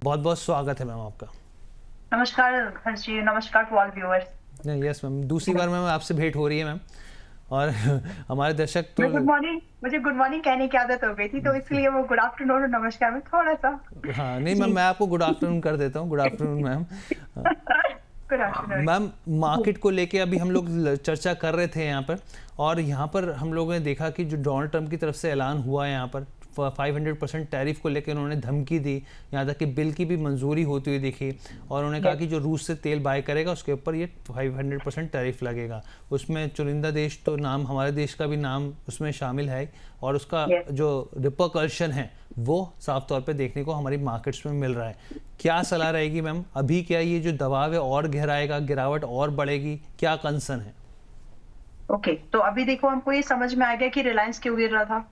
बहुत बहुत स्वागत है मैम आपका। नमस्कार हर्षी, नमस्कार टू ऑल व्यूअर्स। नहीं, यस मैम, दूसरी बार मैम आपसे भेंट हो रही है मैम। और हमारे दर्शक तो मुझे गुड मॉर्निंग कहने की आदत हो गई थी, तो इसलिए वो गुड आफ्टरनून और नमस्कार में थोड़ा सा। हाँ नहीं मैम, जी। मैं आपको गुड आफ्टरनून कर देता हूँ। Good afternoon ma'am. Good afternoon. Ma'am, market को लेके अभी हम लोग चर्चा कर रहे थे यहाँ पर, और यहाँ पर हम लोगों ने देखा कि जो डोनाल्ड ट्रंप की तरफ से ऐलान हुआ है यहाँ पर 500% टैरिफ को लेकर उन्होंने धमकी दी, यहाँ तक कि बिल की भी मंजूरी होती हुई दिखी, और उन्होंने कहा कि जो रूस से तेल बाय करेगा उसके ऊपर ये 500% टैरिफ लगेगा। उसमें चुनिंदा देश तो नाम हमारे देश का भी नाम उसमें शामिल है, और उसका जो रिपरकल्शन है वो साफ तौर पे देखने को हमारी मार्केट्स में मिल रहा है। क्या सलाह रहेगी मैम, अभी क्या ये जो दबाव है और गहराएगा, गिरावट और बढ़ेगी, क्या कंसर्न है? ओके, तो अभी देखो हमको ये समझ में आ गया कि रिलायंस क्यों गिर रहा था।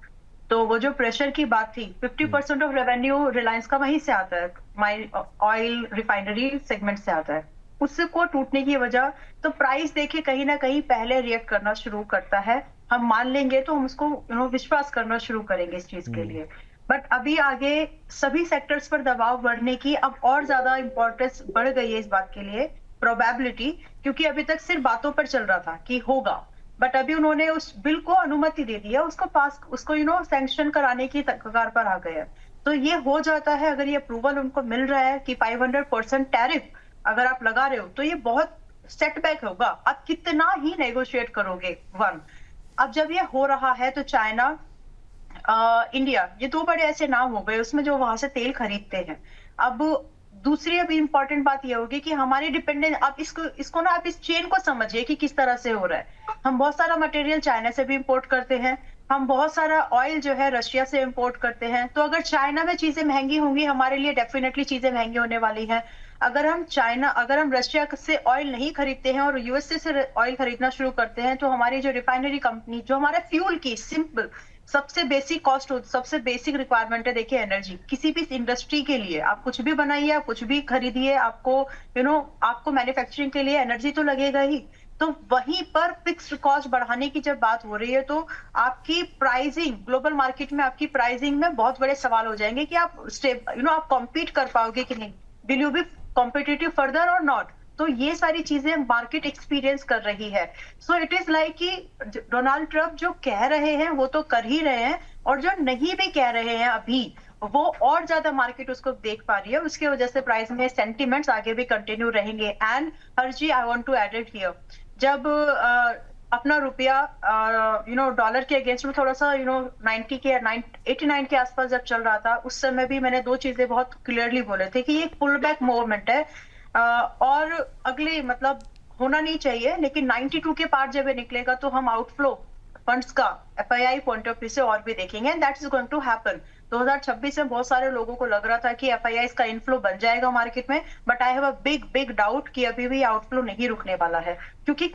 तो वो जो प्रेशर की बात थी, 50% ऑफ रेवेन्यू रिलायंस का वहीं से आता है, माइन ऑयल रिफाइनरी सेगमेंट से आता है। उसको टूटने की वजह, तो प्राइस देखे कहीं ना कहीं पहले रिएक्ट करना शुरू करता है। हम मान लेंगे तो हम उसको विश्वास करना शुरू करेंगे इस चीज के लिए। बट अभी आगे सभी सेक्टर्स पर दबाव बढ़ने की अब और ज्यादा इंपॉर्टेंस बढ़ गई है इस बात के लिए, प्रोबेबिलिटी, क्योंकि अभी तक सिर्फ बातों पर चल रहा था कि होगा, बट अभी उन्होंने उस बिल को अनुमति दे दी है, उसको पास, उसको सैंक्शन कराने की कगार पर आ गए हैं। तो ये हो जाता है, अगर ये अप्रूवल उनको मिल रहा है कि 500% टैरिफ अगर आप लगा रहे हो, तो ये बहुत सेटबैक होगा। आप कितना ही नेगोशिएट करोगे, वन। अब जब ये हो रहा है तो चाइना, इंडिया, ये दो बड़े ऐसे नाम हो गए उसमें जो वहां से तेल खरीदते हैं। अब दूसरी अभी इंपॉर्टेंट बात ये होगी कि हमारी डिपेंडेंस, आप इसको ना, आप इस चेन को समझिए कि किस तरह से हो रहा है। हम बहुत सारा मटेरियल चाइना से भी इंपोर्ट करते हैं, हम बहुत सारा ऑयल जो है रशिया से इंपोर्ट करते हैं। तो अगर चाइना में चीजें महंगी होंगी, हमारे लिए डेफिनेटली चीजें महंगी होने वाली हैं। अगर हम रशिया से ऑयल नहीं खरीदते हैं और यूएसए से ऑयल खरीदना शुरू करते हैं, तो हमारी जो रिफाइनरी कंपनी, जो हमारे फ्यूल की सिंपल सबसे बेसिक कॉस्ट, सबसे बेसिक रिक्वायरमेंट है, देखिए एनर्जी। किसी भी इंडस्ट्री के लिए आप कुछ भी बनाइए, आप कुछ भी खरीदिए, आपको आपको मैन्युफैक्चरिंग के लिए एनर्जी तो लगेगा ही। तो वहीं पर फिक्स्ड कॉस्ट बढ़ाने की जब बात हो रही है, तो आपकी प्राइसिंग, ग्लोबल मार्केट में आपकी प्राइसिंग में बहुत बड़े सवाल हो जाएंगे कि आप आप कॉम्पीट कर पाओगे कि नहीं, will you be competitive further और नॉट। तो ये सारी चीजें मार्केट एक्सपीरियंस कर रही है। सो इट इज लाइक कि डोनाल्ड ट्रंप जो कह रहे हैं वो तो कर ही रहे हैं, और जो नहीं भी कह रहे हैं अभी, वो और ज्यादा मार्केट उसको देख पा रही है। उसकी वजह से प्राइस में सेंटिमेंट्स आगे भी कंटिन्यू रहेंगे। एंड हर्जी, I want to add it here, जब अपना रुपया डॉलर के अगेंस्ट में थोड़ा सा 90 के 89 के आसपास जब चल रहा था, उस समय भी मैंने दो चीजें बहुत क्लियरली बोले थे कि ये एक पुल बैक मूवमेंट है, और अगले मतलब होना नहीं चाहिए, लेकिन 92 के पार जब ये निकलेगा तो हम आउटफ्लो फंड्स का एफआईआई पॉइंट ऑफ व्यू से और भी देखेंगे, and that is going to happen. 2026 में बहुत सारे लोगों को लग रहा था कि एफआईआई का इनफ्लो बन जाएगा मार्केट में, but I have a big big doubt कि अभी भी आउटफ्लो नहीं रुकने वाला है, क्योंकि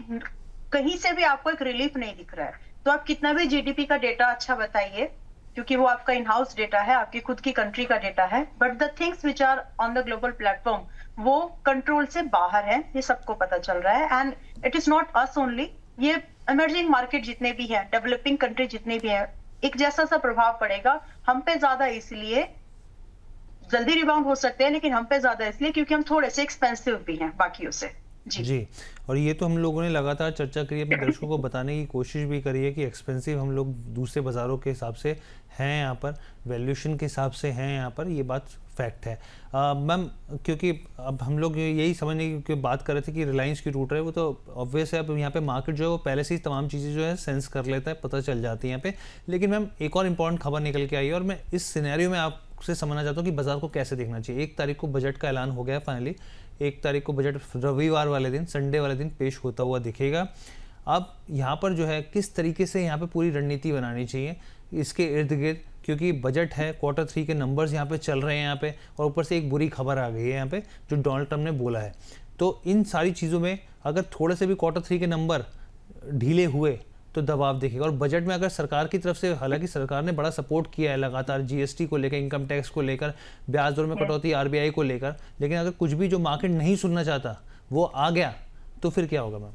कहीं से भी आपको एक रिलीफ नहीं दिख रहा है। तो आप कितना भी जीडीपी का डेटा अच्छा बताइए, क्योंकि वो आपका इन हाउस डेटा है, आपकी खुद की कंट्री का डेटा है, but the things which are on the global platform वो कंट्रोल से बाहर है, ये सबको पता चल रहा है। And it is not us only, ये इमर्जिंग मार्केट जितने भी हैं, डेवलपिंग कंट्री जितने भी हैं, एक जैसा सा प्रभाव पड़ेगा हम पे। ज्यादा इसलिए जल्दी रिबाउंड हो सकते हैं, लेकिन हम पे ज्यादा इसलिए क्योंकि हम थोड़े से एक्सपेंसिव भी हैं बाकियों से। जी, और ये तो हम लोगों ने लगातार चर्चा करी, अपने दर्शकों को बताने की कोशिश भी करी है कि एक्सपेंसिव हम लोग दूसरे बाज़ारों के हिसाब से हैं, यहाँ पर वैल्यूएशन के हिसाब से हैं, यहाँ पर ये बात फैक्ट है। मैम, क्योंकि अब हम लोग यही समझने की बात कर रहे थे कि रिलायंस की रूट है, वो तो ऑब्वियस है। अब यहाँ पे मार्केट जो है वो पहले से ही तमाम चीज़ें जो है सेंस कर लेता है, पता चल जाती है यहाँ पे। लेकिन मैम, एक और इम्पॉर्टेंट खबर निकल के आई है, और मैं इस सिनेरियो में आपसे समझना चाहता हूँ कि बाजार को कैसे देखना चाहिए। 1 तारीख को बजट का ऐलान हो गया फाइनली, 1 तारीख को बजट रविवार वाले दिन, संडे वाले दिन पेश होता हुआ दिखेगा। अब यहाँ पर जो है किस तरीके से यहाँ पे पूरी रणनीति बनानी चाहिए इसके इर्द गिर्द, क्योंकि बजट है, Q3 के नंबर्स यहाँ पे चल रहे हैं यहाँ पे, और ऊपर से एक बुरी खबर आ गई है यहाँ पे जो डोनाल्ड ट्रंप ने बोला है। तो इन सारी चीज़ों में अगर थोड़े से भी Q3 के नंबर ढीले हुए तो दबाव दिखेगा। और बजट में अगर सरकार की तरफ से, हालांकि सरकार ने बड़ा सपोर्ट किया है लगातार जीएसटी को लेकर, इनकम टैक्स को लेकर, ब्याज दर में कटौती आरबीआई को लेकर, लेकिन अगर कुछ भी जो मार्केट नहीं सुनना चाहता वो आ गया तो फिर क्या होगा मैम?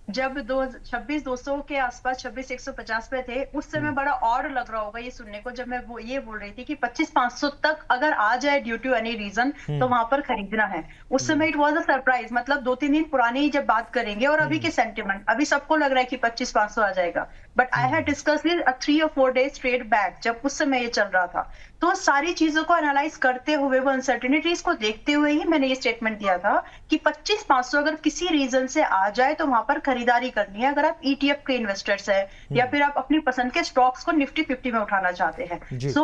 जब 26,200 के आसपास 26,150 पे थे, उस समय बड़ा और लग रहा होगा ये सुनने को, जब मैं वो ये बोल रही थी कि 25,500 तक अगर आ जाए ड्यू टू एनी रीजन तो वहां पर खरीदना है। उस समय इट वाज अ सरप्राइज, मतलब 2-3 दिन पुरानी ही जब बात करेंगे और अभी के सेंटिमेंट, अभी सबको लग रहा है कि 25,500 आ जाएगा, but I had discuss this 3 और 4 डेज स्ट्रेट बैक, जब उस समय ये चल रहा था। तो सारी चीजों को एनालाइज करते हुए, वो अनसर्टेनिटीज को देखते हुए ही मैंने ये स्टेटमेंट दिया था कि 25,500 अगर किसी रीजन से आ जाए तो वहां पर खरीदारी करनी है, अगर आप ईटीएफ के इन्वेस्टर्स है या फिर आप अपनी पसंद के स्टॉक्स को निफ्टी 50 में उठाना चाहते हैं। जी। सो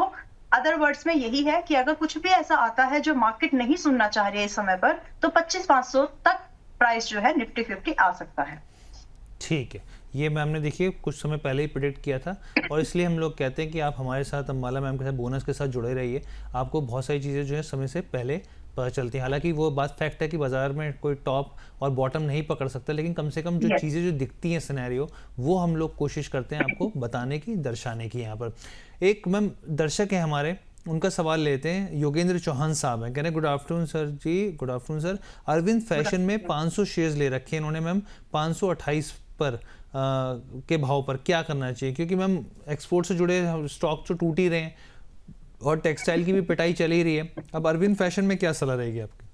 अदर वर्ड्स में यही है कि अगर कुछ भी ऐसा आता है जो मार्केट नहीं सुनना चाह रही है इस समय पर, तो 25,500 तक प्राइस जो है निफ्टी 50 आ सकता है। ठीक है, ये मैम ने देखिए कुछ समय पहले ही प्रिडिक्ट किया था, और इसलिए हम लोग कहते हैं कि आप हमारे साथ अम्बाला मैम के साथ बोनस के साथ जुड़े रहिए। आपको बहुत सारी चीज़ें जो है समय से पहले पता चलती हैं। हालांकि वो बात फैक्ट है कि बाज़ार में कोई टॉप और बॉटम नहीं पकड़ सकता, लेकिन कम से कम जो Yes. चीज़ें जो दिखती हैं सिनेरियो, वो हम लोग कोशिश करते हैं आपको बताने की, दर्शाने की। यहाँ पर एक मैम दर्शक है हमारे, उनका सवाल लेते हैं। योगेंद्र चौहान साहब हैं, कह रहे हैं good afternoon sir ji, good afternoon sir. Arvind Fashion में 500 शेयर्स ले रखे हैं इन्होंने मैम, 528 पर के भाव पर क्या करना चाहिए? क्योंकि मैम एक्सपोर्ट से जुड़े स्टॉक तो टूट ही रहे हैं और टेक्सटाइल की भी पिटाई चल ही रही है। अब अरविंद फैशन में क्या सलाह रहेगी आपकी?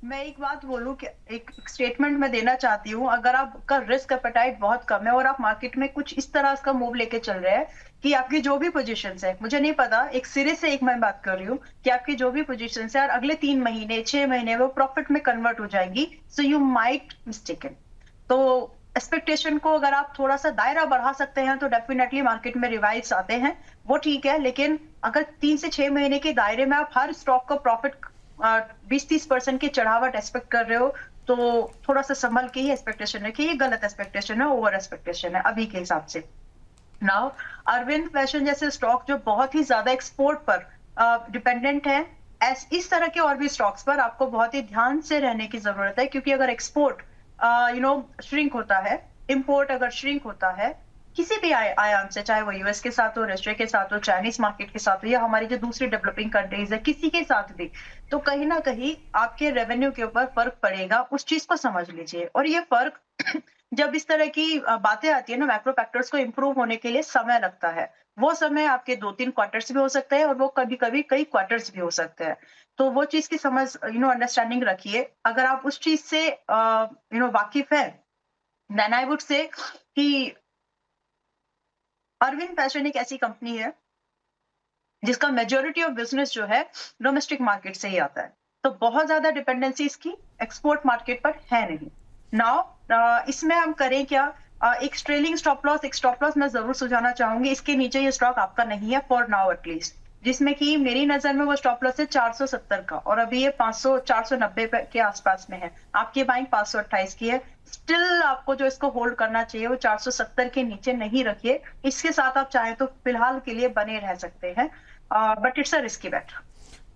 मैं एक बात बोलूं कि एक स्टेटमेंट मैं देना चाहती हूँ, अगर आपका रिस्क एपेटाइट बहुत कम है और आप मार्केट में कुछ इस तरह का मूव लेके चल रहे हैं कि आपकी जो भी पोजीशंस है, मुझे नहीं पता, एक सिरे से एक मैं बात कर रही हूँ कि आपकी जो भी पोजीशंस है और अगले 3 महीने 6 महीने वो प्रॉफिट में कन्वर्ट हो जाएंगी, सो यू माइट मिस्टेकन। तो एक्सपेक्टेशन को अगर आप थोड़ा सा दायरा बढ़ा सकते हैं तो डेफिनेटली मार्केट में रिवाइव्स आते हैं, वो ठीक है। लेकिन अगर 3 से 6 महीने के दायरे में आप हर स्टॉक का प्रॉफिट 20-30% की चढ़ावट एक्सपेक्ट कर रहे हो, तो थोड़ा सा संभल के ही एक्सपेक्टेशन रखिए। ये गलत एक्सपेक्टेशन है, ओवर एक्सपेक्टेशन है अभी के हिसाब से। नाउ अरविंद फैशन जैसे स्टॉक जो बहुत ही ज्यादा एक्सपोर्ट पर डिपेंडेंट है, इस तरह के और भी स्टॉक्स पर आपको बहुत ही ध्यान से रहने की जरूरत है, क्योंकि अगर एक्सपोर्ट श्रिंक होता है, इंपोर्ट अगर श्रिंक होता है किसी भी आयाम से, चाहे वो यूएस के साथ हो, रशिया के साथ हो, चाइनीज मार्केट के साथ हो, या हमारी जो दूसरी डेवलपिंग कंट्रीज है किसी के साथ भी, तो कहीं ना कहीं आपके रेवेन्यू के ऊपर फर्क पड़ेगा। उस चीज को समझ लीजिए। और ये फर्क जब इस तरह की बातें आती है ना, मैक्रो फैक्टर्स को इंप्रूव होने के लिए समय लगता है। वो समय आपके 2-3 क्वार्टर्स भी हो सकता है और वो कभी कभी कई क्वार्टर्स भी हो सकते हैं। तो वो चीज की समझ, अंडरस्टैंडिंग रखिए। अगर आप उस चीज से वाकिफ है, देन आई वुड से कि अरविंद फैशन एक ऐसी कंपनी है जिसका मेजोरिटी ऑफ बिजनेस जो है डोमेस्टिक मार्केट से ही आता है, तो बहुत ज्यादा डिपेंडेंसी इसकी एक्सपोर्ट मार्केट पर है नहीं। नाउ इसमें हम करें क्या? एक ट्रेलिंग स्टॉप लॉस मैं जरूर सुझाना चाहूंगी। इसके नीचे ये स्टॉक आपका नहीं है फॉर नाउ एटलीस्ट, जिसमें कि मेरी नजर में वो स्टॉप लॉस है 470 का, और अभी ये 490 के आसपास में है। आपकी बाइंग 528 की है। स्टिल आपको जो इसको होल्ड करना चाहिए वो 470 के नीचे नहीं रखिए। इसके साथ आप चाहे तो फिलहाल के लिए बने रह सकते हैं, बट इट्स अ रिस्की बेट।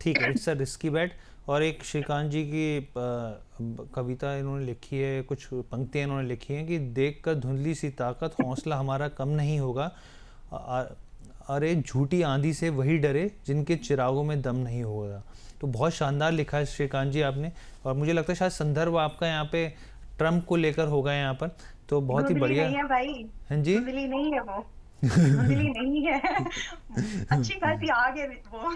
ठीक है, इट्स अ रिस्की बेट। और एक श्रीकांत जी की कविता इन्होंने लिखी है, कुछ पंक्तियाँ इन्होंने लिखी हैं कि देख कर धुंधली सी ताकत हौसला हमारा कम नहीं होगा, अरे झूठी आंधी से वही डरे जिनके चिरागों में दम नहीं होगा। तो बहुत शानदार लिखा है श्रीकांत जी आपने, और मुझे लगता है शायद संदर्भ आपका यहाँ पे ट्रम्प को लेकर होगा यहाँ पर, तो बहुत ही बढ़िया। नहीं है भाई, हाँ जी, धुंधली नहीं है वो, धुंधली नहीं है, अच्छी खासी आगे वो।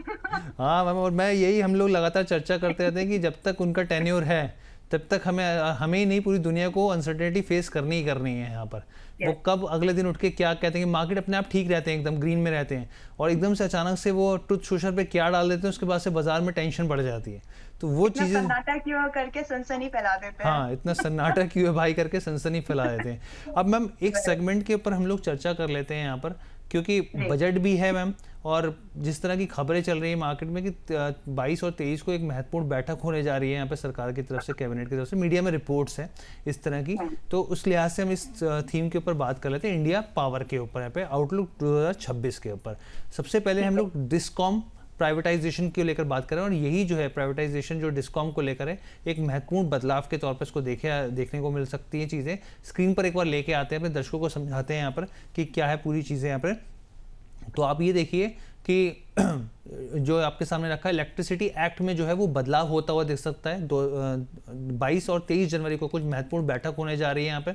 हाँ मैम, और मैं यही, हम लोग लगातार चर्चा करते रहते हैं कि जब तक उनका टेन्योर है तब तक हमें ही नहीं पूरी दुनिया को अनसर्टेनिटी फेस करनी ही करनी है यहाँ पर। वो कब अगले दिन उठ के क्या कहते हैं कि मार्केट अपने आप ठीक रहते हैं, एकदम ग्रीन में रहते हैं, और एकदम से अचानक से वो ट्रुथ सोशल पे क्या डाल देते हैं, उसके बाद से बाजार में टेंशन बढ़ जाती है। तो वो चीजें, सन्नाटा क्यों करके सनसनी फैला देते हैं। हाँ, इतना सन्नाटा क्यों है भाई करके सनसनी फैला देते हैं। अब मैम एक सेगमेंट के ऊपर हम लोग चर्चा कर लेते हैं यहाँ पर, क्योंकि बजट भी है मैम, और जिस तरह की खबरें चल रही है मार्केट में कि 22 और 23 को एक महत्वपूर्ण बैठक होने जा रही है यहाँ पे सरकार की तरफ से, कैबिनेट की तरफ से, मीडिया में रिपोर्ट्स हैं इस तरह की। तो उस लिहाज से हम इस थीम के ऊपर बात कर लेते हैं, इंडिया पावर के ऊपर, यहाँ पे आउटलुक 2026 के ऊपर। सबसे पहले हम लोग डिस्कॉम प्राइवेटाइजेशन को लेकर बात करें, और यही जो है प्राइवेटाइजेशन जो डिस्कॉम को लेकर है, एक महत्वपूर्ण बदलाव के तौर पर इसको देखने को मिल सकती हैं चीज़ें। स्क्रीन पर एक बार लेके आते हैं, अपने दर्शकों को समझाते हैं यहाँ पर कि क्या है पूरी चीज़ें यहाँ पर। तो आप ये देखिए कि जो आपके सामने रखा है, इलेक्ट्रिसिटी एक्ट में जो है वो बदलाव होता हुआ दिख सकता है। 22 और 23 जनवरी को कुछ महत्वपूर्ण बैठक होने जा रही है यहाँ पे।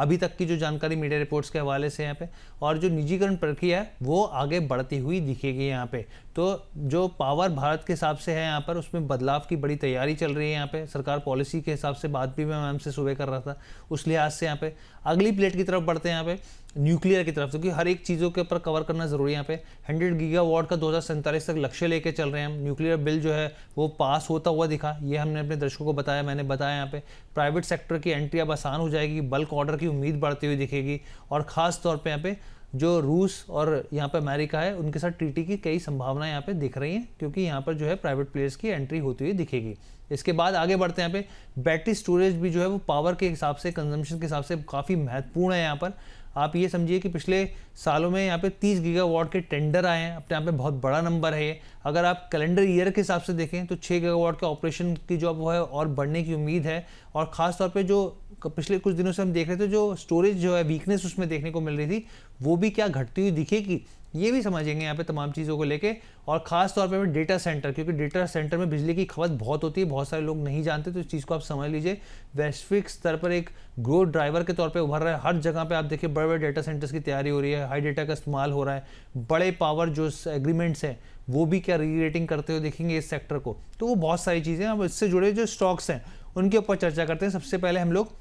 अभी तक की जो जानकारी मीडिया रिपोर्ट्स के हवाले से यहाँ पे, और जो निजीकरण प्रक्रिया है वो आगे बढ़ती हुई दिखेगी यहाँ पे। तो जो पावर भारत के हिसाब से है यहाँ पर, उसमें बदलाव की बड़ी तैयारी चल रही है यहाँ पे, सरकार पॉलिसी के हिसाब से बात भी मैं मैम से सुबह कर रहा था, उस लिहाज से यहाँ पे अगली प्लेट की तरफ बढ़ते हैं यहाँ पे, न्यूक्लियर की तरफ, क्योंकि हर एक चीज़ों के ऊपर कवर करना जरूरी है यहाँ पे। 100 गीगावाट का 2047 तक लक्ष्य लेके चल रहे हैं हम। न्यूक्लियर बिल जो है वो पास होता हुआ दिखा, ये हमने अपने दर्शकों को बताया, मैंने बताया यहाँ पे। प्राइवेट सेक्टर की एंट्री अब आसान हो जाएगी, बल्क ऑर्डर की उम्मीद बढ़ती हुई दिखेगी, और ख़ास तौर पर यहाँ पे जो रूस और यहाँ पे अमेरिका है उनके साथ ट्रीटी की कई संभावनाएं यहाँ पे दिख रही हैं, क्योंकि यहाँ पर जो है प्राइवेट प्लेयर्स की एंट्री होती हुई दिखेगी। इसके बाद आगे बढ़ते हैं यहाँ पे, बैटरी स्टोरेज भी जो है वो पावर के हिसाब से, कंजम्पशन के हिसाब से काफ़ी महत्वपूर्ण है यहाँ पर। आप ये समझिए कि पिछले सालों में यहाँ पे 30 गीगावाट के टेंडर आए हैं, अपने यहाँ पे बहुत बड़ा नंबर है ये। अगर आप कैलेंडर ईयर के हिसाब से देखें तो 6 गीगावाट के ऑपरेशन की जो अब है और बढ़ने की उम्मीद है, और ख़ास तौर पे जो पिछले कुछ दिनों से हम देख रहे थे जो स्टोरेज जो है वीकनेस उसमें देखने को मिल रही थी, वो भी क्या घटती हुई दिखेगी, ये भी समझेंगे यहाँ पे तमाम चीज़ों को लेके। और ख़ास तौर पे डेटा सेंटर, क्योंकि डेटा सेंटर में बिजली की खपत बहुत होती है, बहुत सारे लोग नहीं जानते, तो इस चीज़ को आप समझ लीजिए। वैश्विक स्तर पर एक ग्रोथ ड्राइवर के तौर पे उभर रहा है, हर जगह पे आप देखिए बड़े बड़े डेटा सेंटर्स की तैयारी हो रही है, हाई डेटा का इस्तेमाल हो रहा है, बड़े पावर जो एग्रीमेंट्स हैं वो भी क्या री रेटिंग करते हुए देखेंगे इस सेक्टर को। तो वो बहुत सारी चीज़ें, अब इससे जुड़े जो स्टॉक्स हैं उनके ऊपर चर्चा करते हैं। सबसे पहले हम लोग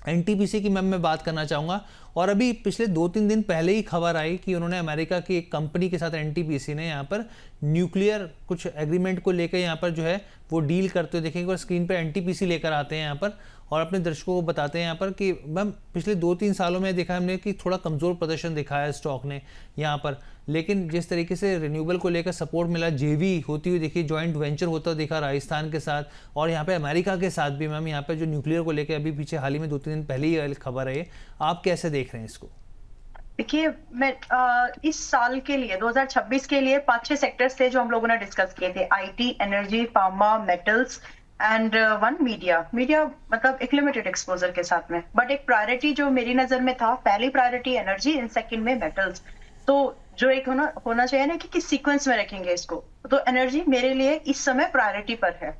एनटीपीसी की मैम मैं बात करना चाहूँगा, और अभी पिछले 2-3 दिन पहले ही खबर आई कि उन्होंने अमेरिका की एक कंपनी के साथ एनटीपीसी ने यहाँ पर न्यूक्लियर कुछ एग्रीमेंट को लेकर यहाँ पर जो है वो डील करते हुए देखेंगे, और स्क्रीन पर एनटीपीसी लेकर आते हैं यहाँ पर और अपने दर्शकों को बताते हैं यहाँ पर कि मैम पिछले 2-3 सालों में देखा हमने कि थोड़ा कमज़ोर प्रदर्शन दिखाया स्टॉक ने यहाँ पर, लेकिन जिस तरीके से रिन्यूएबल को लेकर सपोर्ट मिला, जेवी होती हुई देखी, जॉइंट वेंचर होता दिखा राजस्थान के साथ, और यहाँ पे अमेरिका के साथ भी मैम यहाँ पे जो न्यूक्लियर को लेकर अभी पीछे हाल ही में 2-3 दिन पहले ही खबर है, आप कैसे देख रहे हैं इसको? देखिए, मैं इस साल के लिए 2026 के लिए 5-6 सेक्टर्स थे जो हम लोगों ने डिस्कस किए थे, IT, energy, pharma, metals and one media मतलब एक लिमिटेड एक्सपोजर के साथ में। बट एक प्रायोरिटी जो मेरी नजर में था, पहली प्रायोरिटी एनर्जी, इन सेकंड में मेटल्स। तो जो एक होना चाहिए ना कि किस सीक्वेंस में रखेंगे इसको, तो एनर्जी मेरे लिए इस समय प्रायोरिटी पर है।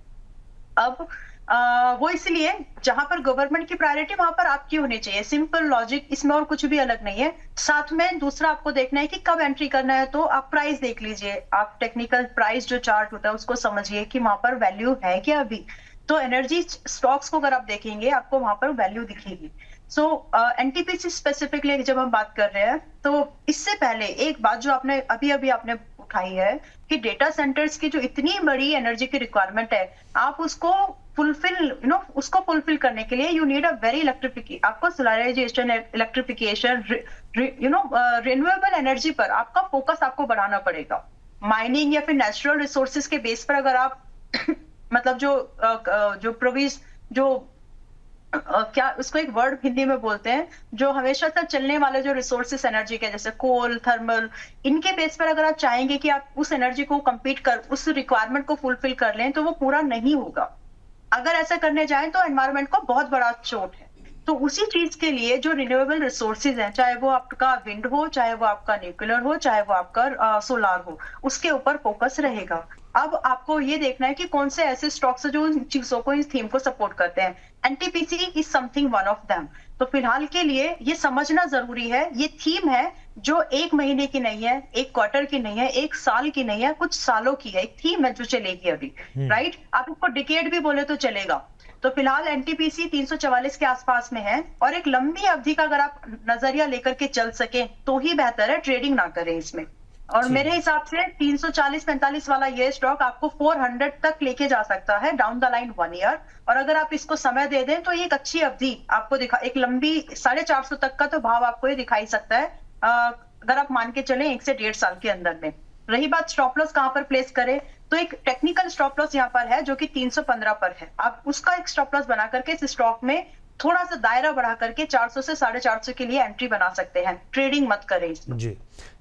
अब वो इसलिए जहां पर गवर्नमेंट की प्रायोरिटी वहां पर आपकी होनी चाहिए, सिंपल लॉजिक, इसमें और कुछ भी अलग नहीं है। साथ में दूसरा आपको देखना है कि कब एंट्री करना है, तो आप प्राइस देख लीजिए, आप टेक्निकल प्राइस जो चार्ट होता है उसको समझिए कि वहां पर वैल्यू है क्या अभी। तो एनर्जी स्टॉक्स को अगर आप देखेंगे आपको वहां पर वैल्यू दिखेगी। सो एनटीपीसी स्पेसिफिकली जब हम बात कर रहे हैं, तो इससे पहले एक बात जो आपने अभी आपने उठाई है कि डेटा सेंटर्स की जो इतनी बड़ी एनर्जी की रिक्वायरमेंट है, आप उसको उसको फुलफिल करने के लिए you need a very electrification, आपको सोलराइजेशन, इलेक्ट्रिफिकेशन, रिन्यूएबल एनर्जी पर आपका फोकस आपको बढ़ाना पड़ेगा। माइनिंग या फिर नेचुरल रिसोर्सेज के बेस पर अगर आप मतलब जो प्रोविज जो क्या उसको एक वर्ड हिंदी में बोलते हैं, जो हमेशा से चलने वाले जो रिसोर्सेस एनर्जी के, जैसे कोल, थर्मल, इनके बेस पर अगर आप चाहेंगे कि आप उस एनर्जी को कम्पीट कर, उस रिक्वायरमेंट को फुलफिल कर लें, तो वो पूरा नहीं होगा। अगर ऐसा करने जाएं तो एनवायरमेंट को बहुत बड़ा चोट है। तो उसी चीज के लिए जो रिन्यूएबल रिसोर्सेज हैं, चाहे वो आपका विंड हो, चाहे वो आपका न्यूक्लियर हो, चाहे वो आपका सोलार हो, उसके ऊपर फोकस रहेगा। अब आपको ये देखना है कि कौन से ऐसे स्टॉक्स हैं जो इन चीजों को, इस थीम को सपोर्ट करते हैं। NTPC is something one of them. तो फिलहाल के लिए ये समझना जरूरी है, ये थीम है जो 1 महीने की नहीं है, 1 क्वार्टर की नहीं है, 1 साल की नहीं है, कुछ सालों की है, एक थीम है जो चलेगी अभी, राइट? आप इसको डिकेड भी बोले तो चलेगा। तो फिलहाल एनटीपीसी 344 के आसपास में है, और एक लंबी अवधि का अगर आप नजरिया लेकर के चल सके तो ही बेहतर है, ट्रेडिंग ना करें इसमें। और मेरे हिसाब से 340-45 वाला ये स्टॉक आपको 400 तक लेके जा सकता है डाउन द लाइन 1 ईयर, और अगर आप इसको समय दे दें तो ये एक अच्छी अवधि आपको एक लंबी 450 तक का तो भाव आपको ये दिखाई सकता है, अगर आप मान के चलें 1 से 1.5 साल के अंदर में। रही बात स्टॉप लॉस कहां पर प्लेस करें, तो एक टेक्निकल स्टॉप लॉस यहाँ पर है जो कि 315 पर है। आप उसका एक स्टॉप लॉस बना करके इस स्टॉक में थोड़ा सा दायरा बढ़ा करके 400 से 450 के लिए एंट्री बना सकते हैं, ट्रेडिंग मत करें इसमें। जी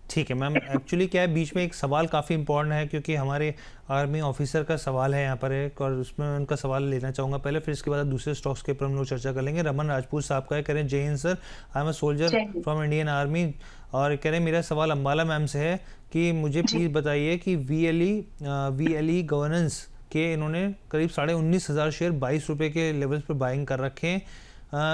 ठीक है मैम, एक्चुअली क्या है, बीच में एक सवाल काफ़ी इंपॉर्टेंट है, क्योंकि हमारे आर्मी ऑफिसर का सवाल है यहाँ पर एक, और उसमें उनका सवाल लेना चाहूँगा पहले, फिर इसके बाद दूसरे स्टॉक्स के ऊपर हम लोग चर्चा कर लेंगे। रमन राजपूत साहब का है, कह रहे हैं जय Hind sir, I am a soldier from Indian army, और कह रहे हैं मेरा सवाल अम्बाला मैम से है कि मुझे प्लीज़ बताइए कि वीएलई गवर्नेंस के इन्होंने करीब 19,500 शेयर 22 रुपये के लेवल्स पर बाइंग कर रखे हैं,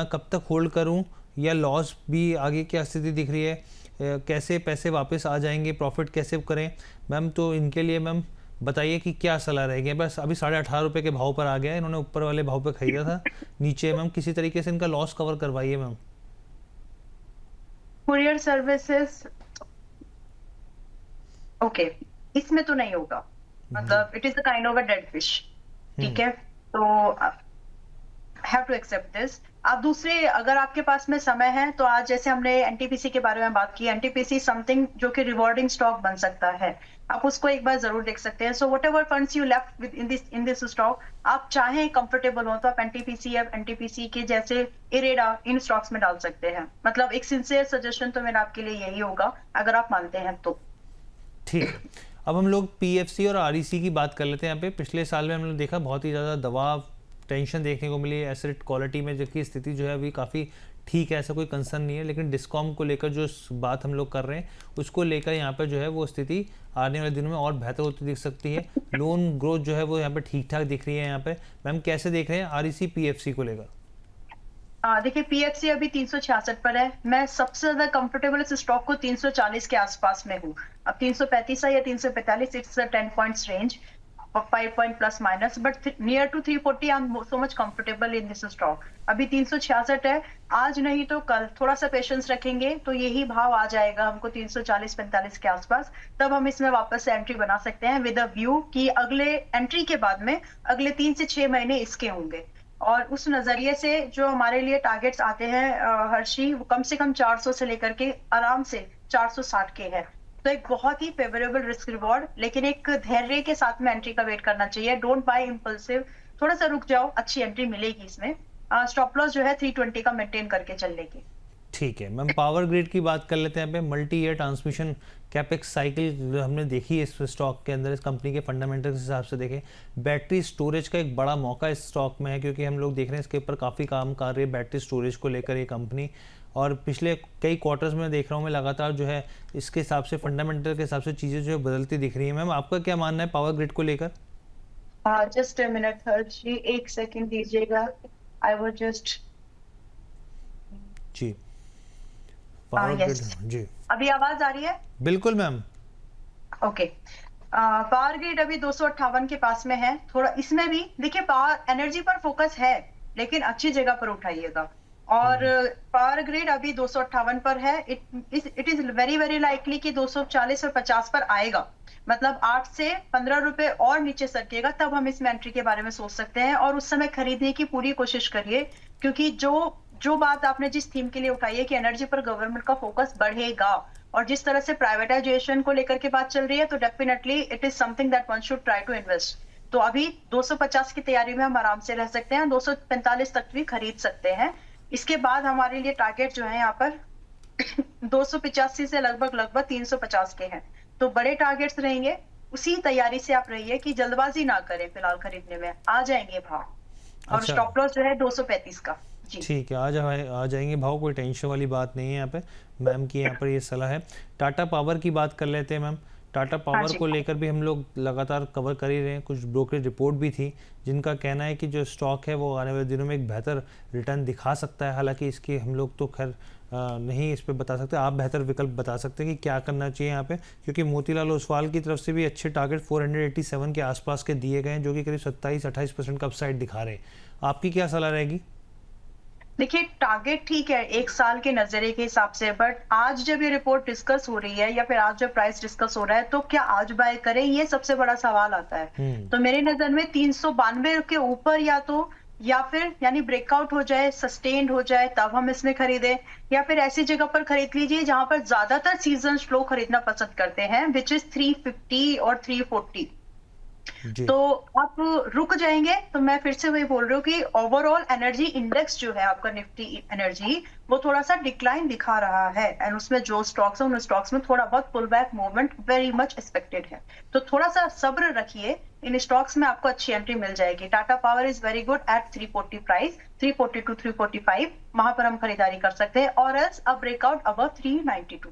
कब तक होल्ड करूं, या लॉस भी आगे क्या स्थिति दिख रही है, कैसे पैसे वापस आ जाएंगे, प्रॉफिट कैसे करें मैम? तो इनके लिए मैम बताइए कि क्या सलाह रहेगी। बस अभी 18.5 रुपये के भाव पर आ गया है, इन्होंने ऊपर वाले भाव पे खरीदा था, नीचे मैम किसी तरीके से इनका लॉस कवर करवाइए मैम। कुरियर सर्विसेज, ओके, इसमें तो नहीं होगा, मतलब it is a kind of a dead fish, ठीक है, तो हैव टू एक्सेप्ट दिस। आप दूसरे, अगर आपके पास में समय है तो आज जैसे हमने एनटीपीसी के बारे में बात की, एनटीपीसी समथिंग जो कि रिवॉर्डिंग स्टॉक बन सकता है, आप उसको एक बार जरूर देख सकते हैं। So what ever funds you left with in this stock, आप चाहें कंफर्टेबल हो तो आप एनटीपीसी या एनटीपीसी के जैसे इरेडा इन स्टॉक्स में डाल सकते हैं। मतलब एक सिंसियर सजेशन तो मेरा आपके लिए यही होगा, अगर आप मानते हैं तो। ठीक, अब हम लोग पीएफसी और आरईसी की बात कर लेते हैं। यहाँ पे पिछले साल में हमने देखा बहुत ही ज़्यादा दबाव, टेंशन देखने को मिली एसेट क्वालिटी में, जबकि स्थिति जो है अभी काफ़ी ठीक है, ऐसा कोई कंसर्न नहीं है। लेकिन डिस्कॉम को लेकर जो बात हम लोग कर रहे हैं उसको लेकर यहाँ पर जो है वो स्थिति आने वाले दिनों में और बेहतर होती दिख सकती है। लोन ग्रोथ जो है वो यहाँ पे ठीक ठाक दिख रही है। यहाँ पे मैम कैसे देख रहे हैं आरईसी पीएफसी को लेकर? देखिए पीएफसी अभी 366 पर है, मैं सबसे ज्यादा कंफर्टेबल इस स्टॉक को 340 के आसपास में हूँ। अब 335 है या 345, it's 10 points range, 5 point plus minus, but near to 340 I am so much comfortable in this stock. अभी 366 है, आज नहीं तो कल थोड़ा सा पेशेंस रखेंगे तो यही भाव आ जाएगा हमको 340-45 के आसपास, तब हम इसमें वापस से एंट्री बना सकते हैं विद अ व्यू कि अगले एंट्री के बाद में अगले 3 से 6 महीने इसके होंगे। और उस नजरिए से जो हमारे लिए टारगेट्स आते हैं हर्षी, वो कम से कम 400 से लेकर के आराम से 460 के है, तो एक बहुत ही फेवरेबल रिस्क रिवॉर्ड, लेकिन एक धैर्य के साथ में एंट्री का वेट करना चाहिए। डोंट बाय इम्पल्सिव, थोड़ा सा रुक जाओ, अच्छी एंट्री मिलेगी इसमें। स्टॉप लॉस जो है 320 का मेंटेन करके चलने की। ठीक है मैम, पावर ग्रिड की बात कर लेते हैं। यहाँ पे multi year transmission capex cycle हमने देखी है इस स्टॉक के अंदर, इस कंपनी के फंडामेंटल के हिसाब से देखें। बैटरी स्टोरेज का एक बड़ा मौका इस स्टॉक में है, क्योंकि हम लोग देख रहे हैं इसके ऊपर काफ़ी काम कर रही है बैटरी स्टोरेज को लेकर ये कंपनी। और पिछले कई क्वार्टर्स में देख रहा हूँ मैं लगातार जो है इसके हिसाब से, फंडामेंटल के हिसाब से चीज़ें जो है बदलती दिख रही है। मैम आपका क्या मानना है पावर ग्रिड को लेकर? जस्ट अ मिनट हर्षी, एक सेकंड दीजिएगा, आई वाज जस्ट, जी पावर ग्रिड, जी अभी आवाज आ रही है? बिल्कुल मैम। ओके, पावर ग्रिड अभी 258 के पास में है। थोड़ा इसमें भी देखिए पावर एनर्जी पर फोकस है, लेकिन अच्छी जगह पर उठाइएगा। और पावर ग्रिड अभी 258 पर है, it is very very likely कि 240 और 50 पर आएगा, मतलब 8 से 15 रुपए और नीचे सरकेगा, तब हम इसमें एंट्री के बारे में सोच सकते हैं। और उस समय खरीदने की पूरी कोशिश करिए, क्योंकि जो बात आपने जिस थीम के लिए उठाई है कि एनर्जी पर गवर्नमेंट का फोकस बढ़ेगा, और जिस तरह से प्राइवेटाइजेशन को लेकर के बात चल रही है, तो definitely it is something that one should try to invest. तो अभी 250 की तैयारी में हम आराम से रह सकते हैं, 245 तक भी खरीद सकते हैं। इसके बाद हमारे लिए टारगेट जो है यहाँ पर 285 से लगभग 350 के हैं, तो बड़े टारगेट्स रहेंगे। उसी तैयारी से आप रहिए कि जल्दबाजी ना करें, फिलहाल खरीदने में आ जाएंगे भाव। और अच्छा। स्टॉप लॉस जो है 235 का। ठीक है, आ जाएंगे भाव, कोई टेंशन वाली बात नहीं है यहाँ पे। मैम की यहाँ पर ये सलाह है। टाटा पावर की बात कर लेते हैं मैम। टाटा पावर को लेकर भी हम लोग लगातार कवर कर ही रहे हैं। कुछ ब्रोकरेज रिपोर्ट भी थी जिनका कहना है कि जो स्टॉक है वो आने वाले दिनों में एक बेहतर रिटर्न दिखा सकता है। हालांकि इसकी हम लोग तो खैर नहीं इस पर बता सकते, आप बेहतर विकल्प बता सकते हैं कि क्या करना चाहिए यहाँ पे, क्योंकि मोतीलाल ओसवाल की तरफ से भी अच्छे टारगेट 487 के आसपास के दिए गए हैं, जो कि करीब 27-28% का अपसाइड दिखा रहे हैं। आपकी क्या सलाह रहेगी? देखिए टारगेट ठीक है एक साल के नजरिए के हिसाब से, बट आज जब ये रिपोर्ट डिस्कस हो रही है या फिर आज जब प्राइस डिस्कस हो रहा है, तो क्या आज बाय करें, ये सबसे बड़ा सवाल आता है। तो मेरी नजर में 392 के ऊपर या फिर यानी ब्रेकआउट हो जाए, सस्टेन्ड हो जाए, तब हम इसमें खरीदें, या फिर ऐसी जगह पर खरीद लीजिए जहां पर ज्यादातर सीजन स्लो खरीदना पसंद करते हैं, विच इज 350 और 340। तो आप रुक जाएंगे, तो मैं फिर से वही बोल रही हूँ कि ओवरऑल एनर्जी इंडेक्स जो है आपका निफ्टी एनर्जी, वो थोड़ा सा डिक्लाइन दिखा रहा है, एंड उसमें जो स्टॉक्स है उन स्टॉक्स में थोड़ा बहुत pull back movement very much expected है। तो थोड़ा सा सब्र रखिए, इन स्टॉक्स में आपको अच्छी एंट्री मिल जाएगी। Tata power is very good at 340 price, 340 to 345 वहां पर हम खरीदारी कर सकते हैं, और एल्स अ ब्रेकआउट अबव 392।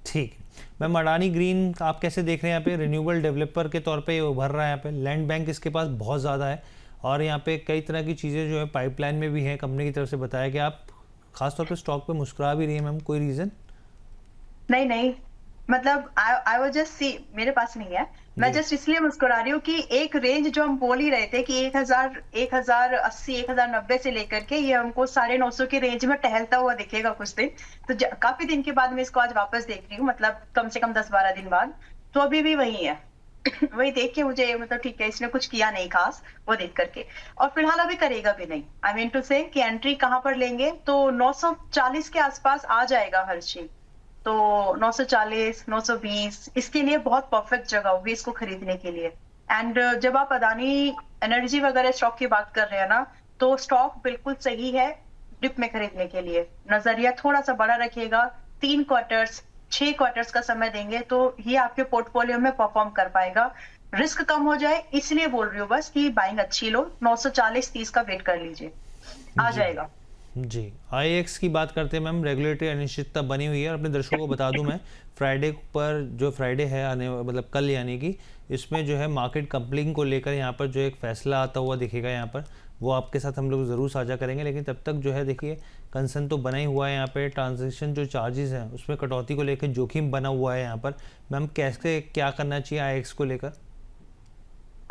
ठीक। मैम अडानी ग्रीन आप कैसे देख रहे हैं? यहाँ पे रिन्यूएबल डेवलपर के तौर पे उभर रहा है। यहाँ पे लैंड बैंक इसके पास बहुत ज़्यादा है, और यहाँ पे कई तरह की चीज़ें जो है पाइपलाइन में भी हैं। कंपनी की तरफ से बताया कि आप खासतौर पे स्टॉक पे मुस्कुरा भी रही है मैम, कोई रीज़न? नहीं नहीं, मतलब आई वाज जस्ट सी, मेरे पास नहीं है। मैं जी। जस्ट इसलिए मुस्कुरा रही हूँ कि एक रेंज जो हम बोल ही रहे थे कि 1080, 1090 से लेकर के ये हमको 950 की रेंज में टहलता हुआ दिखेगा कुछ दिन। तो काफी दिन के बाद मैं इसको आज वापस देख रही हूँ, मतलब कम से कम 10-12 दिन बाद। तो अभी भी वही है। वही देख के मुझे मतलब ठीक है, इसने कुछ किया नहीं खास वो देख करके। और फिलहाल अभी करेगा भी नहीं। आई मीन टू से कि एंट्री कहाँ पर लेंगे, तो 940 के आसपास आ जाएगा हर चीज। तो 940, 920 इसके लिए बहुत परफेक्ट जगह होगी इसको खरीदने के लिए। एंड जब आप अदानी एनर्जी वगैरह स्टॉक की बात कर रहे हैं ना, तो स्टॉक बिल्कुल सही है डिप में खरीदने के लिए। नजरिया थोड़ा सा बड़ा रखिएगा, 3 क्वार्टर्स 6 क्वार्टर्स का समय देंगे तो ये आपके पोर्टफोलियो में परफॉर्म कर पाएगा। रिस्क कम हो जाए इसलिए बोल रही हूँ बस कि बाइंग अच्छी लो, 940-30 का वेट कर लीजिए, आ जी। जाएगा। जी, आईएक्स की बात करते हैं मैम, रेगुलेटरी अनिश्चितता बनी हुई है और अपने दर्शकों को बता दूं मैं, फ्राइडे पर जो फ्राइडे है आने मतलब कल, यानी कि इसमें जो है मार्केट कपलिंग को लेकर यहाँ पर जो एक फैसला आता हुआ दिखेगा यहाँ पर, वो आपके साथ हम लोग ज़रूर साझा करेंगे। लेकिन तब तक जो है देखिए कंसर्न तो बना ही हुआ है यहाँ पे, ट्रांजेक्शन जो चार्जेस हैं उसमें कटौती को लेकर जोखिम बना हुआ है यहाँ पर। मैम कैसे क्या करना चाहिए आईएक्स को लेकर?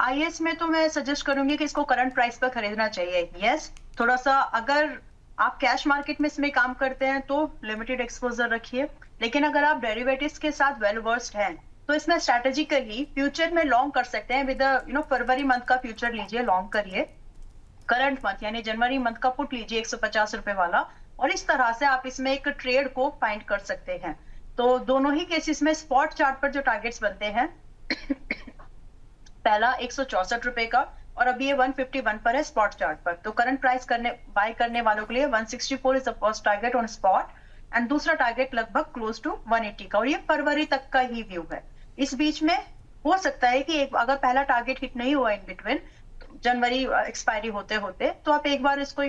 आईएस में तो मैं सजेस्ट करूंगी कि इसको करंट प्राइस पर खरीदना चाहिए। यस, थोड़ा सा अगर आप कैश मार्केट में इसमें काम करते हैं तो लिमिटेड एक्सपोजर रखिए, लेकिन अगर आप डेरिवेटिव्स के साथ वेल वर्स्ड हैं तो इसमें स्ट्रेटेजिकली फ्यूचर में लॉन्ग कर सकते हैं। विद फरवरी मंथ का फ्यूचर लीजिए, लॉन्ग करिए। करंट मंथ यानी जनवरी मंथ का पुट लीजिए 150 रुपए वाला, और इस तरह से आप इसमें एक ट्रेड को फाइंड कर सकते हैं। तो दोनों ही केसेस में स्पॉट चार्ट पर जो टारगेट्स बनते हैं पहला 164 रुपए का, और अभी ये 151 पर है स्पॉट चार्ट पर। तो करंट प्राइस बाय करने वालों के लिए 164 is the first target on spot, and दूसरा टारगेट लगभग क्लोज टू 180 का, और ये फरवरी तक का ही व्यू है। इस बीच में हो सकता है कि अगर पहला टारगेट हिट नहीं हुआ इन बिटवीन जनवरी एक्सपायरी होते होते, तो आप एक बार इसको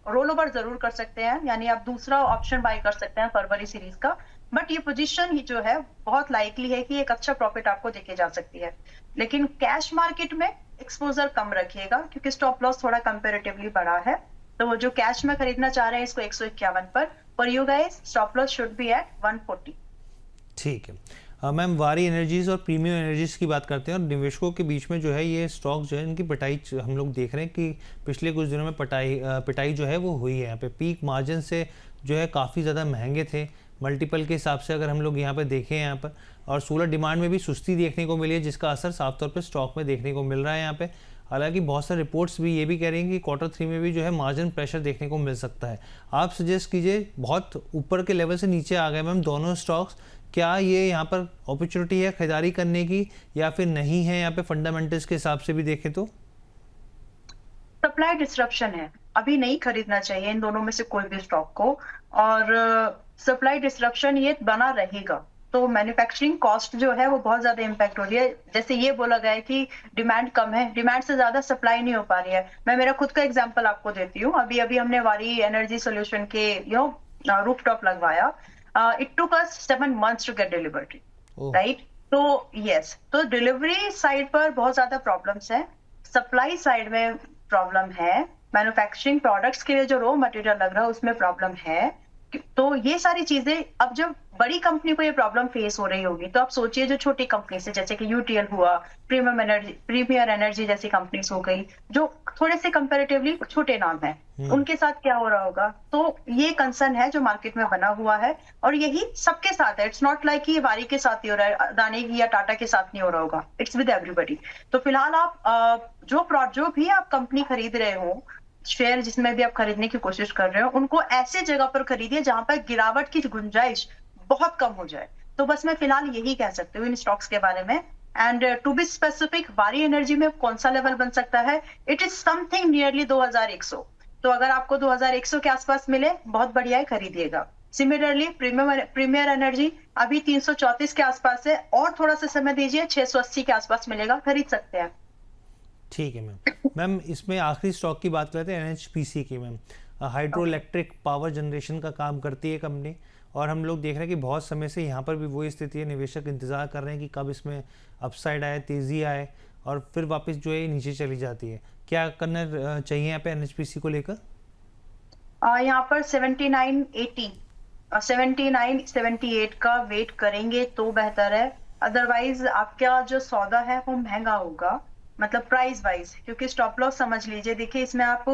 रोल ओवर जरूर कर सकते हैं, यानी आप दूसरा ऑप्शन बाय कर सकते हैं फरवरी सीरीज का। बट ये पोजीशन ही जो है बहुत लाइकली है कि एक अच्छा प्रॉफिट आपको देके जा सकती है। लेकिन कैश मार्केट में एक्सपोजर कम रखिएगा क्योंकि स्टॉप लॉस थोड़ा कंपैरेटिवली बड़ा है। तो वो जो कैश में खरीदना चाह रहे हैं इसको 151 पर you guys stop loss should be at 140। ठीक है। मैम वारी एनर्जीज और प्रीमियम एनर्जीज की बात करते हैं, और निवेशकों के बीच में जो है ये स्टॉक जो है इनकी पिटाई हम लोग देख रहे हैं कि पिछले कुछ दिनों में पिटाई जो है वो हुई है। यहाँ पे पीक मार्जिन से जो है काफ़ी ज़्यादा महंगे थे मल्टीपल के हिसाब से, अगर हम लोग यहाँ पे देखें यहाँ पर, और सोलर डिमांड में भी सुस्ती देखने को मिली है जिसका असर साफ तौर पर स्टॉक में देखने को मिल रहा है यहाँ पे। हालांकि बहुत सारे रिपोर्ट्स भी ये भी कह रही हैं कि Q3 में भी जो है मार्जिन प्रेशर देखने को मिल सकता है। आप सजेस्ट कीजिए, बहुत ऊपर के लेवल से नीचे आ गए मैम दोनों स्टॉक्स, क्या ये यहाँ पर अपॉर्चुनिटी है खरीदारी करने की या फिर नहीं है? यहाँ पे फंडामेंटल्स के हिसाब से भी देखें तो सप्लाई डिसरप्शन है, अभी नहीं खरीदना चाहिए इन दोनों में से कोई भी स्टॉक को। और सप्लाई डिसरप्शन ये बना रहेगा तो मैन्युफैक्चरिंग कॉस्ट जो है वो बहुत ज्यादा इम्पैक्ट हो रही है। जैसे ये बोला गया है कि डिमांड कम है, डिमांड से ज्यादा सप्लाई नहीं हो पा रही है। मैं मेरा खुद का एग्जांपल आपको देती हूँ। अभी अभी हमने वारी एनर्जी सोल्यूशन के रूफटॉप लगवाया। It took us 7 months to get delivery, oh right? तो यस, तो डिलीवरी साइड पर बहुत ज्यादा प्रॉब्लम्स है, सप्लाई साइड में प्रॉब्लम है, मैन्युफैक्चरिंग प्रोडक्ट्स के लिए जो रॉ मटेरियल लग रहा है उसमें प्रॉब्लम है। तो ये सारी चीजें, अब जब बड़ी कंपनी को ये प्रॉब्लम फेस हो रही होगी तो आप सोचिए जो छोटी कंपनी से, जैसे कि यूटीएल हुआ, प्रीमियर एनर्जी जैसी कंपनीज हो गई जो थोड़े से कंपैरेटिवली छोटे नाम है, उनके साथ क्या हो रहा होगा। तो ये कंसर्न है जो मार्केट में बना हुआ है, और यही सबके साथ है। इट्स नॉट लाइक कि वारी के साथ ही हो रहा है, अदानी या टाटा के साथ नहीं हो रहा होगा, इट्स विद एवरीबॉडी। तो फिलहाल आप जो भी आप कंपनी खरीद रहे हो, शेयर जिसमें भी आप खरीदने की कोशिश कर रहे हो, उनको ऐसे जगह पर खरीदिए जहां पर गिरावट की गुंजाइश बहुत कम हो जाए। तो बस मैं फिलहाल यही कह सकती हूँ इन स्टॉक्स के बारे में। एंड टू बी स्पेसिफिक, वारी एनर्जी में कौन सा लेवल बन सकता है, इट इज समथिंग नियरली 2100। तो अगर आपको 2100 के आसपास मिले बहुत बढ़िया है, खरीदिएगा। सिमिलरली प्रीमियर एनर्जी अभी 334 के आसपास है, और थोड़ा सा समय दीजिए, 680 के आसपास मिलेगा, खरीद सकते हैं। ठीक है मैम। मैम इसमें आखिरी स्टॉक की बात करते हैं एनएचपीसी की। Ma'am hydro electric power generation का काम करती है कंपनी, और हम लोग देख रहे हैं कि बहुत समय से यहाँ पर भी वही स्थिति है, निवेशक इंतज़ार कर रहे हैं कि कब इसमें अपसाइड आए, तेज़ी आए, और फिर वापस जो है नीचे चली जाती है। क्या करना चाहिए यहाँ पे एनएचपीसी को लेकर? यहाँ पर 79.80 79.78 का वेट करेंगे तो बेहतर है। अदरवाइज आपका जो सौदा है वो महंगा होगा, मतलब प्राइस वाइज, क्योंकि स्टॉप लॉस समझ लीजिए, देखिए इसमें आप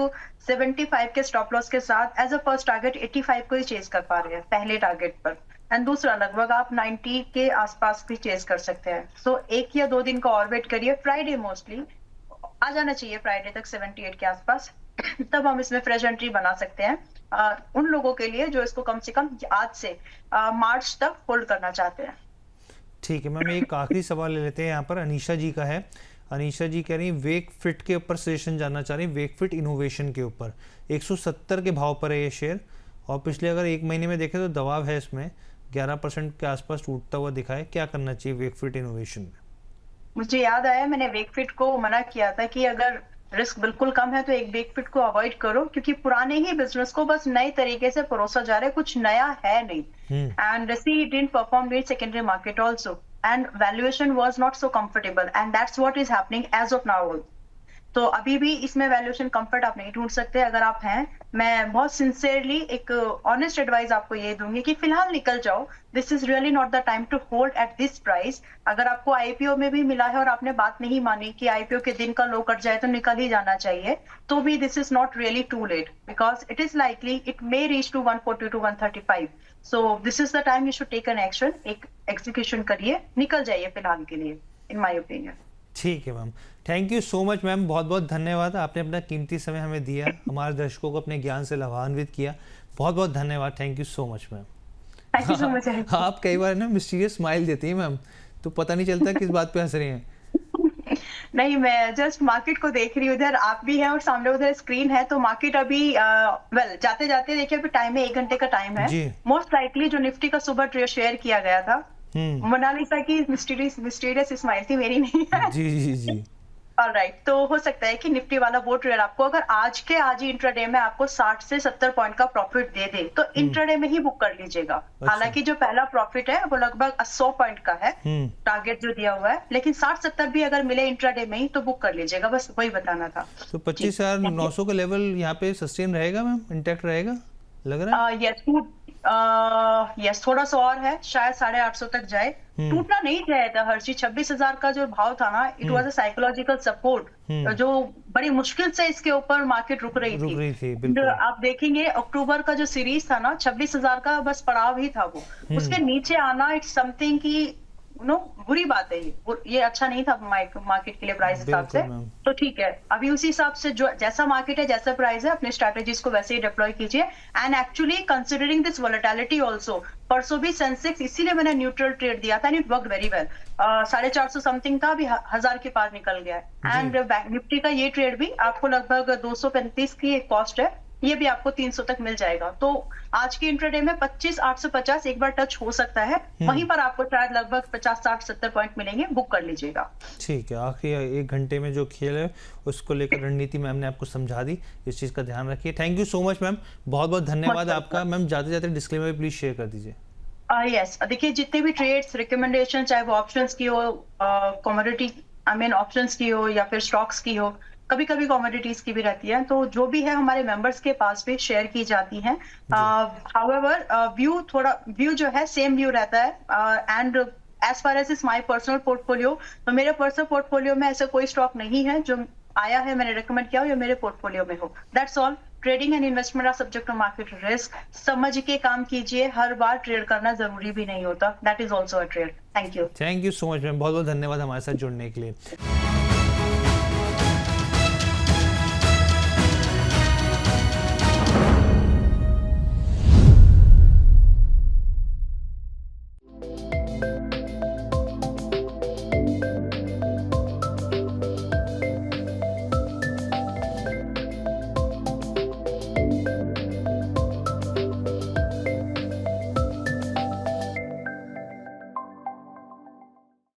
75 के स्टॉप लॉस के साथ एज अ फर्स्ट टारगेट 85 को ही चेज कर पा रहे हैं पहले टारगेट पर, एंड दूसरा लगभग आप 90 के आसपास भी चेज कर सकते हैं। सो एक या दो दिन का और वेट करिए, फ्राइडे मोस्टली आ जाना चाहिए, फ्राइडे तक 78 के आसपास तब हम इसमें फ्रेश एंट्री बना सकते हैं उन लोगों के लिए जो इसको कम से कम आज से मार्च तक होल्ड करना चाहते हैं। ठीक है मैम, एक आखिरी सवाल ले लेते हैं यहाँ पर, अनीशा जी का है। अनीशा जी कह रही है वेक फिट के ऊपर सजेशन जानना चाह रही है, वेक फिट इनोवेशन के ऊपर 170 के भाव पर है ये शेयर, और पिछले अगर एक महीने में देखें तो दबाव है इसमें, 11% के आसपास टूटता हुआ दिखा है, क्या करना चाहिए वेक फिट इनोवेशन में? मुझे याद आया मैंने वेकफिट को मना किया था कि अगर रिस्क बिल्कुल कम है तो एक वेकफिट को अवॉइड करो, क्योंकि पुराने ही बिजनेस को बस नए तरीके से परोसा जा रहा है, कुछ नया है नहीं। And she didn't perform with secondary market also and valuation was not so comfortable and that's what is happening as of now. तो अभी भी इसमें वैल्यूएशन कंफर्ट आप नहीं ढूंढ सकते। अगर आप हैं, मैं बहुत सिंसियरली एक ऑनेस्ट एडवाइस आपको ये दूंगी कि फिलहाल निकल जाओ, this is really not the time to hold at this price. अगर आपको आईपीओ में भी मिला है और आपने बात नहीं मानी कि आईपीओ के दिन का लो कट जाए तो निकल ही जाना चाहिए, तो भी this is not really too late, because it is likely it may reach to 140 to 135। So this is the time you should take an action, एक एग्जीक्यूशन करिए, निकल जाइए फिलहाल के लिए, इन माई ओपिनियन। ठीक है ma'am, thank you so much ma'am, बहुत बहुत धन्यवाद, आपने अपना कीमती समय हमें दिया, हमारे दर्शकों को अपने ज्ञान से लाभान्वित किया, बहुत बहुत धन्यवाद, thank you so much ma'am. Thank you so much. आप कई बार ना मिस्टीरियस स्माइल देती हैं मैम, तो पता नहीं चलता किस बात पे हंस रही हैं। नहीं, मैं जस्ट मार्केट को देख रही हूँ, उधर आप भी हैं और सामने उधर स्क्रीन है, तो मार्केट अभी वेल जाते जाते देखिए अभी टाइम है, 1 घंटे का टाइम है। मोस्ट लाइकली जो निफ्टी का सुबह ट्रेड शेयर किया गया था, मोनालिसा की मिस्टीरियस स्माइल थी, मेरी नहीं है। जी जी जी। ऑलराइट, तो हो सकता है कि निफ्टी वाला वो ट्रेड आपको अगर आज ही इंट्राडे में आपको 60 से 70 पॉइंट का प्रॉफिट दे दे तो इंट्राडे में ही बुक कर लीजिएगा। हालांकि जो पहला प्रॉफिट है वो लगभग 100 पॉइंट का है, टारगेट जो दिया हुआ है, लेकिन 60-70 भी अगर मिले इंट्राडे में ही तो बुक कर लीजिएगा, बस वही बताना था। तो 25,900 का लेवल यहाँ पे सस्टेन रहेगा मैम, इंटैक्ट रहेगा लग रहा है? यस, थोड़ा सा और है, शायद 850 तक जाए, टूटना नहीं चाहिए था। हर्षी 26,000 का जो भाव था ना, it was a psychological support, जो बड़ी मुश्किल से इसके ऊपर मार्केट रुक रही थी। आप देखेंगे अक्टूबर का जो सीरीज था ना, 26,000 का बस पड़ाव ही था वो, उसके नीचे आना इट्स समथिंग की बुरी बात है, ये अच्छा नहीं था मार्केट के लिए प्राइस हिसाब से। तो ठीक है, अभी उसी हिसाब से जो जैसा मार्केट है, जैसा प्राइस है, अपने स्ट्रेटेजीज को वैसे ही डिप्लॉय कीजिए। And actually considering this volatility also, परसों भी सेंसेक्स इसीलिए मैंने न्यूट्रल ट्रेड दिया था, and it worked very well. 450 something था, अभी 1000 के पार निकल गया है। एंड निफ्टी का ये ट्रेड भी आपको लगभग 235 की एक कॉस्ट है, ये भी आपको 300 तक मिल जाएगा। तो आज की इंट्राडे में 25,850 एक बार टच हो सकता है, वहीं पर आपको शायद लगभग 50, 60, 70 पॉइंट मिलेंगे, बुक कर लीजिएगा। ठीक है, आखिरी 1 घंटे में जो खेल है उसको लेकर रणनीति मैम ने आपको समझा दी, इस चीज़ का ध्यान रखिए। Thank you so much ma'am, बहुत बहुत धन्यवाद आपका। मैम जाते जाते डिस्क्लेमर प्लीज शेयर कर दीजिए। यस, देखिए जितने भी ट्रेड्स रिकमेंडेशन, चाहे वो ऑप्शंस की हो, कमोडिटी ऑप्शंस की हो, या फिर स्टॉक्स की हो, कभी कभी कमोडिटीज की भी रहती है, तो जो भी है हमारे मेंबर्स के पास भी शेयर की जाती हैं। हाउएवर व्यू जो है सेम व्यू रहता है। And as far as is my personal portfolio, तो मेरे पर्सनल पोर्टफोलियो में ऐसा कोई स्टॉक नहीं है जो आया है, मैंने रिकमेंड किया हो या मेरे पोर्टफोलियो में हो। That's all. Trading and investment are subject to market risk, समझ के काम कीजिए, हर बार ट्रेड करना जरूरी भी नहीं होता, that is also a trade. Thank you so much ma'am, बहुत बहुत धन्यवाद हमारे साथ जुड़ने के लिए।